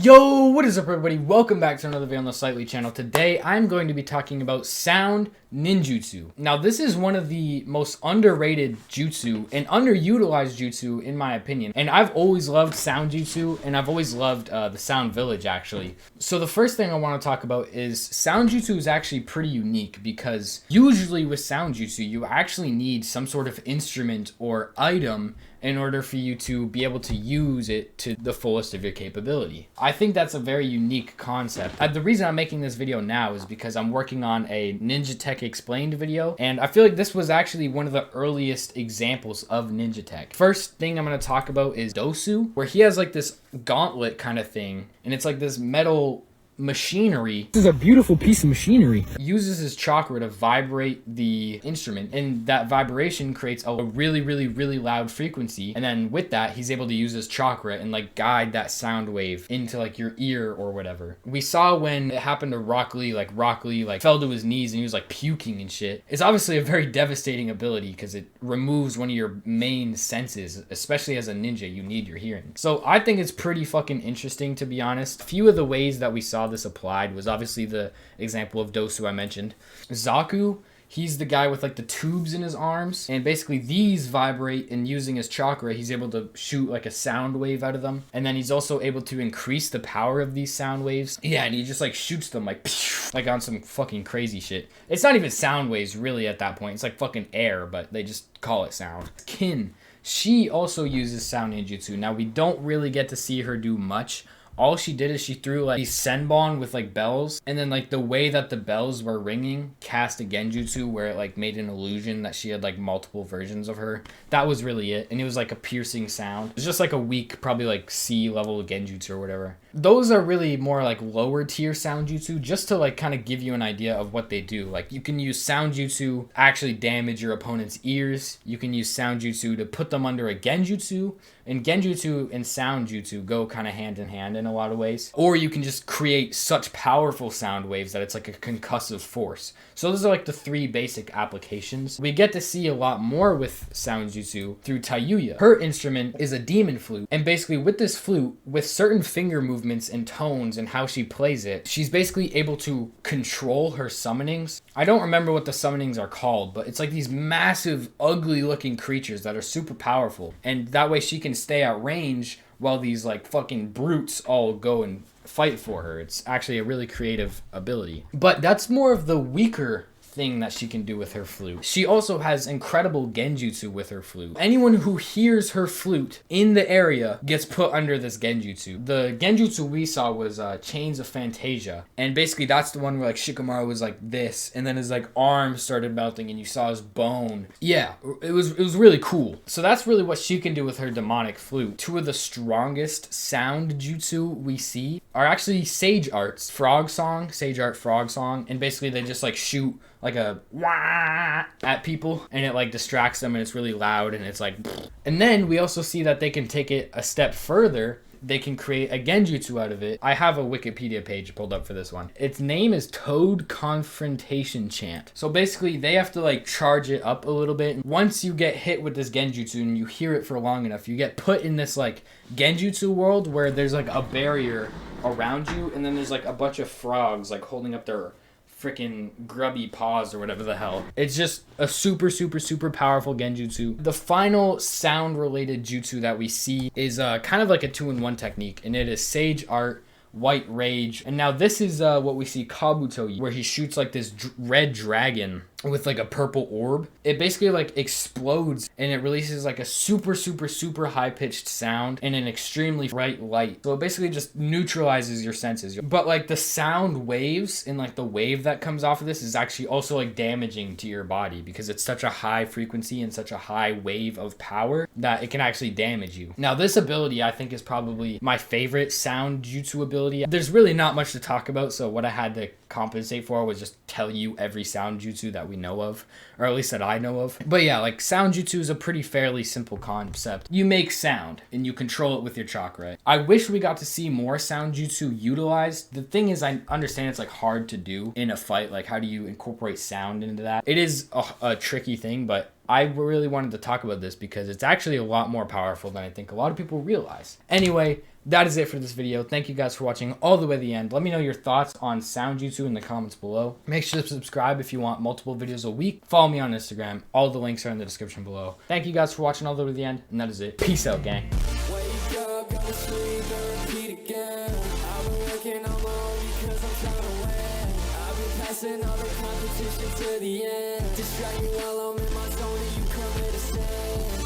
Yo, what is up everybody? Welcome back to another video on the Slightly channel. Today I'm going to be talking about sound ninjutsu. Now this is one of the most underrated jutsu and underutilized jutsu in my opinion. And I've always loved sound jutsu and I've always loved the sound village actually. So the first thing I want to talk about is sound jutsu is actually pretty unique because usually with sound jutsu you actually need some sort of instrument or item in order for you to be able to use it to the fullest of your capability. I think that's a very unique concept. The reason I'm making this video now is because I'm working on a Ninja Tech Explained video, and I feel like this was actually one of the earliest examples of Ninja Tech. First thing I'm going to talk about is Dosu, where he has like this gauntlet kind of thing, and it's like this metal machinery. This is a beautiful piece of machinery. Uses his chakra to vibrate the instrument, and that vibration creates a really loud frequency, and then with that he's able to use his chakra and like guide that sound wave into like your ear or whatever. We saw when it happened to Rock Lee fell to his knees and he was like puking and shit. It's obviously a very devastating ability because it removes one of your main senses, especially as a ninja. You need your hearing. So I think it's pretty fucking interesting, to be honest. A few of the ways that we saw this applied was obviously the example of Dosu I mentioned. Zaku, he's the guy with like the tubes in his arms, and basically these vibrate, and using his chakra he's able to shoot like a sound wave out of them, and then he's also able to increase the power of these sound waves. Yeah, and he just like shoots them like on some fucking crazy shit. It's not even sound waves really at that point, it's like fucking air, but they just call it sound. Kin, she also uses sound ninjutsu. Now we don't really get to see her do much. All she did is she threw like these senbon with like bells, and then like the way that the bells were ringing cast a genjutsu where it like made an illusion that she had like multiple versions of her. That was really it, and it was like a piercing sound. It was just like a weak, probably like C level genjutsu or whatever. Those are really more like lower tier sound jutsu, just to like kind of give you an idea of what they do. Like you can use sound jutsu actually damage your opponent's ears. You can use sound jutsu to put them under a genjutsu, and genjutsu and sound jutsu go kind of hand in hand in a lot of ways. Or you can just create such powerful sound waves that it's like a concussive force. So those are like the three basic applications. We get to see a lot more with sound jutsu through Taijutsu. Her instrument is a demon flute, and basically with this flute, with certain finger movements and tones and how she plays it, she's basically able to control her summonings. I don't remember what the summonings are called, but it's like these massive ugly looking creatures that are super powerful, and that way she can stay at range while these like fucking brutes all go and fight for her. It's actually a really creative ability. But that's more of the weaker thing that she can do with her flute. She also has incredible genjutsu with her flute. Anyone who hears her flute in the area gets put under this genjutsu. The genjutsu we saw was Chains of Fantasia, and basically that's the one where like Shikamaru was like this, and then his like arm started melting and you saw his bone. Yeah, it was really cool. So that's really what she can do with her demonic flute. Two of the strongest sound jutsu we see are actually Sage Art's Frog Song, Sage Art Frog Song, and basically they just like shoot like a wah at people, and it like distracts them, and it's really loud, and it's like. And then we also see that they can take it a step further. They can create a genjutsu out of it. I have a Wikipedia page pulled up for this one. Its name is Toad Confrontation Chant. So basically they have to like charge it up a little bit. Once you get hit with this genjutsu and you hear it for long enough, you get put in this like genjutsu world where there's like a barrier around you, and then there's like a bunch of frogs like holding up their freaking grubby paws or whatever the hell. It's just a super powerful genjutsu. The final sound related jutsu that we see is kind of like a 2-in-1 technique, and it is Sage Art White Rage. And now this is what we see Kabuto, where he shoots like this red dragon with like a purple orb. It basically like explodes, and it releases like a super high pitched sound and an extremely bright light. So it basically just neutralizes your senses. But like the sound waves and like the wave that comes off of this is actually also like damaging to your body because it's such a high frequency and such a high wave of power that it can actually damage you. Now this ability I think is probably my favorite sound jutsu ability. There's really not much to talk about, so what I had to compensate for was just tell you every sound jutsu that we know of, or at least that I know of. But yeah, like sound jutsu is a pretty fairly simple concept. You make sound and you control it with your chakra. I wish we got to see more sound jutsu utilized. The thing is, I understand it's like hard to do in a fight. Like how do you incorporate sound into that? It is a tricky thing, but I really wanted to talk about this because it's actually a lot more powerful than I think a lot of people realize. Anyway, that is it for this video. Thank you guys for watching all the way to the end. Let me know your thoughts on sound jutsu in the comments below. Make sure to subscribe if you want multiple videos a week. Follow me on Instagram. All the links are in the description below. Thank you guys for watching all the way to the end, and that is it. Peace out, gang. Wake up, gotta sleep and repeat again. I've been working on my own because I'm trying to win. I've been passing all the competition to the end. Distract me while I'm in my zone and you come here to stay.